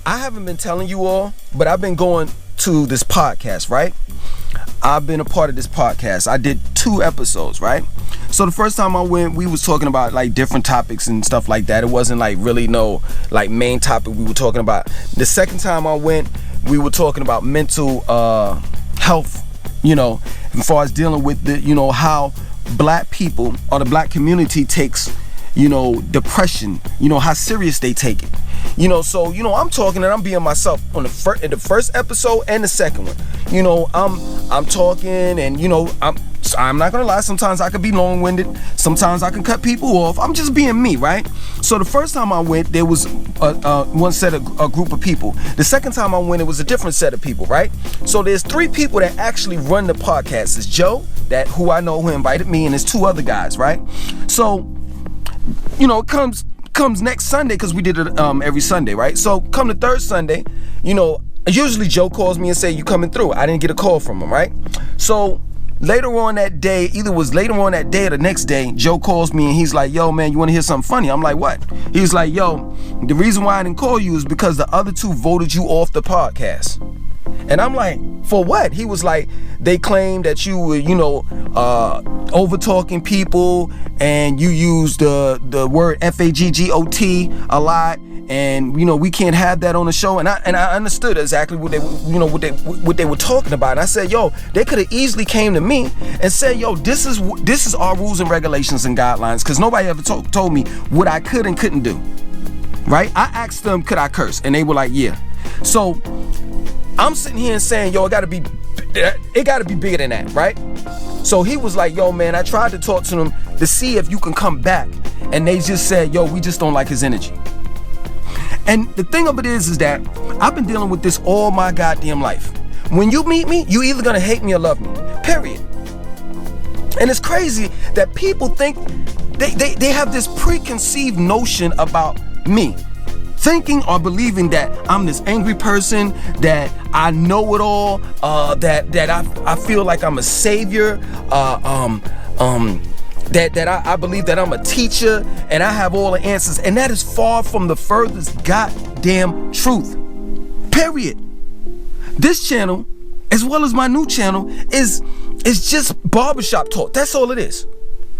I haven't been telling you all, but I've been going to this podcast, right? I've been a part of this podcast. I did 2 episodes, right? So the first time I went, we was talking about like different topics and stuff like that. It wasn't like really no like main topic we were talking about. The second time I went, we were talking about mental health, you know, as far as dealing with the, you know, how black people or the black community takes, you know, depression, you know, how serious they take it. You know, so, you know, I'm talking and I'm being myself on in the first episode and the second one. You know, I'm talking and, you know, I'm not gonna lie, sometimes I can be long-winded, sometimes I can cut people off. I'm just being me, right? So the first time I went, there was one set of a group of people. The second time I went, it was a different set of people, right? So there's 3 people that actually run the podcast. It's Joe, that who I know, who invited me, and there's 2 other guys, right? So, you know, it comes next Sunday, because we did it every Sunday, right? So come the 3rd Sunday, you know, usually Joe calls me and say, you coming through? I didn't get a call from him, right? So later on that day, either was later on that day or the next day, Joe calls me and he's like, yo, man, you want to hear something funny? I'm like, what? He's like, yo, the reason why I didn't call you is because the other 2 voted you off the podcast. And I'm like, for what? He was like, they claimed that you were, you know, over talking people, and you used the word faggot a lot, and you know we can't have that on the show. And I understood exactly what they were talking about. And I said, yo, they could have easily came to me and said, yo, this is our rules and regulations and guidelines, because nobody ever told me what I could and couldn't do. Right? I asked them, could I curse? And they were like, yeah. So I'm sitting here and saying, yo, it gotta be bigger than that, right? So he was like, yo, man, I tried to talk to them to see if you can come back. And they just said, yo, we just don't like his energy. And the thing of it is that I've been dealing with this all my goddamn life. When you meet me, you either gonna hate me or love me, period. And it's crazy that people think they have this preconceived notion about me, thinking or believing that I'm this angry person, that I know it all, that I feel like I'm a savior, that I believe that I'm a teacher and I have all the answers. And that is far from the furthest goddamn truth, period. This channel, as well as my new channel, is just barbershop talk. That's all it is.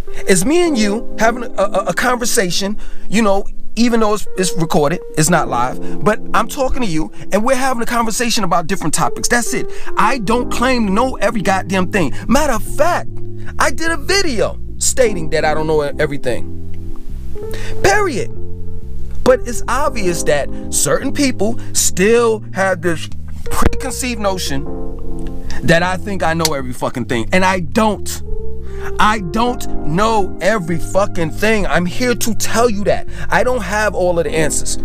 It's me and you having a conversation, you know, even though it's recorded, it's not live, but I'm talking to you and we're having a conversation about different topics. That's it. I don't claim to know every goddamn thing. Matter of fact, I did a video stating that I don't know everything. Period. But it's obvious that certain people still have this preconceived notion that I think I know every fucking thing, and I don't. I don't know every fucking thing. I'm here to tell you that. I don't have all of the answers.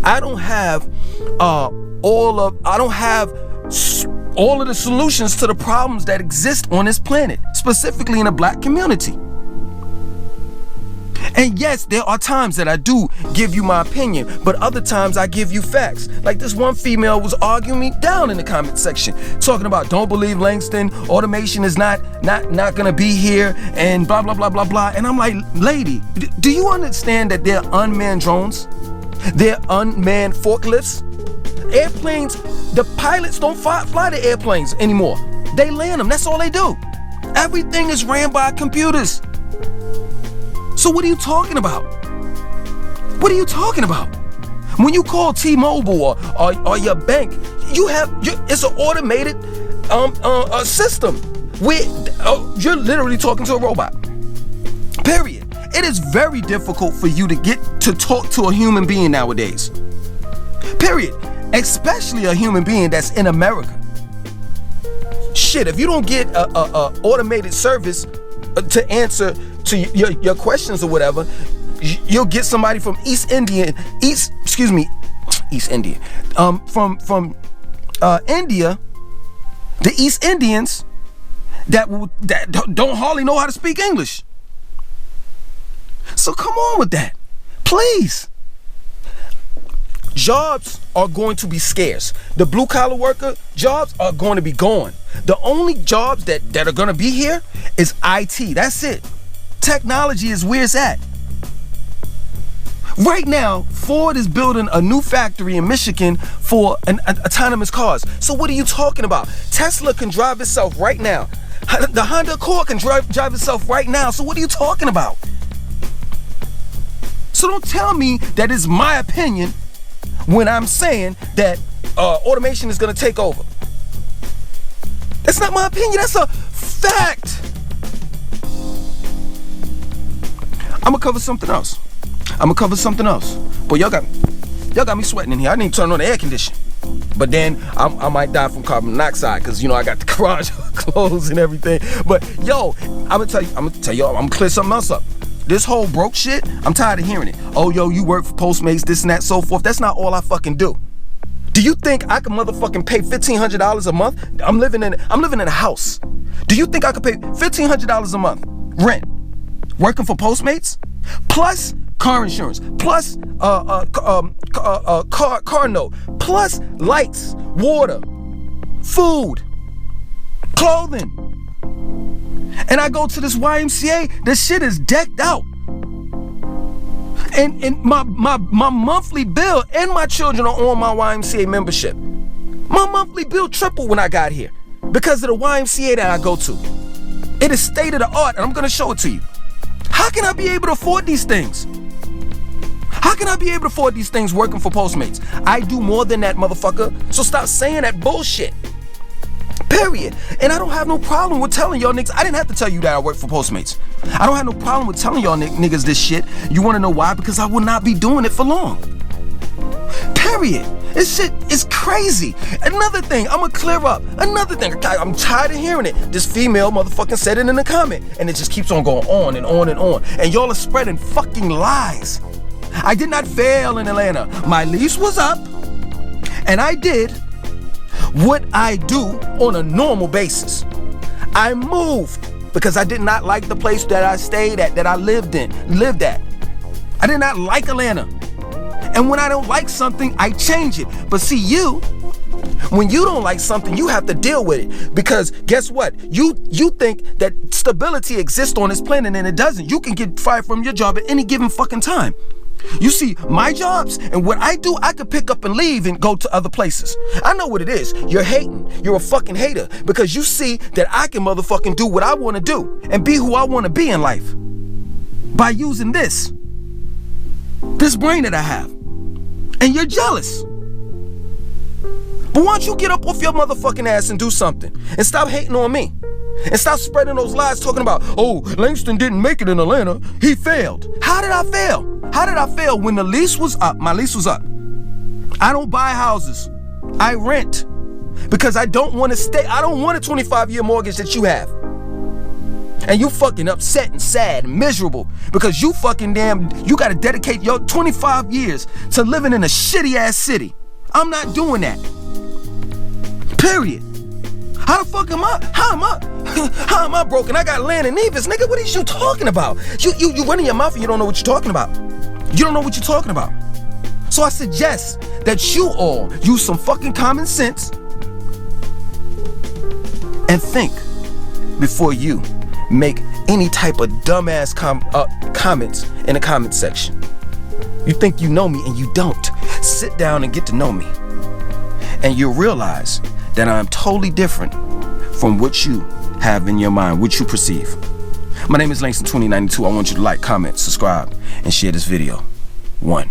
I don't have all of the solutions to the problems that exist on this planet, specifically in the black community. And yes, there are times that I do give you my opinion, but other times I give you facts. Like this one female was arguing me down in the comment section, talking about don't believe Langston, automation is not gonna be here, and blah blah blah blah blah. And I'm like, lady, do you understand that they're unmanned drones? They're unmanned forklifts? Airplanes, the pilots don't fly the airplanes anymore. They land them, that's all they do. Everything is ran by computers. So what are you talking about? What are you talking about? When you call T-Mobile or your bank, it's an automated system where you're literally talking to a robot. Period. It is very difficult for you to get to talk to a human being nowadays. Period. Especially a human being that's in America. Shit, if you don't get a automated service to answer to your questions or whatever, you'll get somebody from East India, from India, the East Indians that don't hardly know how to speak English. So come on with that, please. Jobs are going to be scarce. The blue collar worker jobs are going to be gone. The only jobs that are going to be here is IT. That's it. Technology is where it's at. Right now, Ford is building a new factory in Michigan for autonomous cars. So what are you talking about? Tesla can drive itself right now. The Honda Accord can drive itself right now. So what are you talking about? So don't tell me that it's my opinion when I'm saying that automation is going to take over. That's not my opinion. That's a fact. I'm going to cover something else. But y'all got me sweating in here. I didn't even turn on the air conditioning. But then I might die from carbon monoxide because, you know, I got the garage closed and everything. But yo, I'm gonna clear something else up. This whole broke shit, I'm tired of hearing it. Oh, yo, you work for Postmates, this and that, so forth. That's not all I fucking do. Do you think I can motherfucking pay $1,500 a month? I'm living in a house. Do you think I could pay $1,500 a month rent working for Postmates? Plus car insurance, plus car note, plus lights, water, food, clothing. And I go to this YMCA, the shit is decked out. And my monthly bill and my children are on my YMCA membership. My monthly bill tripled when I got here because of the YMCA that I go to. It is state of the art, and I'm gonna show it to you. How can I be able to afford these things? How can I be able to afford these things working for Postmates? I do more than that, motherfucker. So stop saying that bullshit. Period. And I don't have no problem with telling y'all niggas. I didn't have to tell you that I work for Postmates. I don't have no problem with telling y'all niggas this shit. You wanna know why? Because I will not be doing it for long. Period. This shit is crazy. Another thing, I'ma clear up. Another thing, I'm tired of hearing it. This female motherfucking said it in the comment, and it just keeps on going on and on and on. And y'all are spreading fucking lies. I did not fail in Atlanta. My lease was up, and I did what I do on a normal basis. I moved because I did not like the place that I stayed at, that I lived at. I did not like Atlanta. And when I don't like something, I change it. But see, when you don't like something, you have to deal with it. Because guess what? You think that stability exists on this planet, and it doesn't. You can get fired from your job at any given fucking time. You see, my jobs and what I do, I could pick up and leave and go to other places. I know what it is. You're hating. You're a fucking hater because you see that I can motherfucking do what I want to do and be who I want to be in life by using this brain that I have. And you're jealous. But why don't you get up off your motherfucking ass and do something and stop hating on me and stop spreading those lies talking about, oh, Langston didn't make it in Atlanta. He failed. How did I fail? How did I fail when the lease was up? My lease was up. I don't buy houses. I rent because I don't want to stay. I don't want a 25-year mortgage that you have. And you fucking upset and sad and miserable because you fucking you got to dedicate your 25 years to living in a shitty ass city. I'm not doing that. Period. How the fuck am I? How am I broken? I got land in Nevis, nigga. What is you talking about? You running your mouth and you don't know what you're talking about. You don't know what you're talking about. So I suggest that you all use some fucking common sense and think before you make any type of dumbass comments in the comment section. You think you know me and you don't. Sit down and get to know me. And you'll realize that I'm totally different from what you have in your mind, what you perceive. My name is Langston 2092. I want you to like, comment, subscribe, and share this video. 1.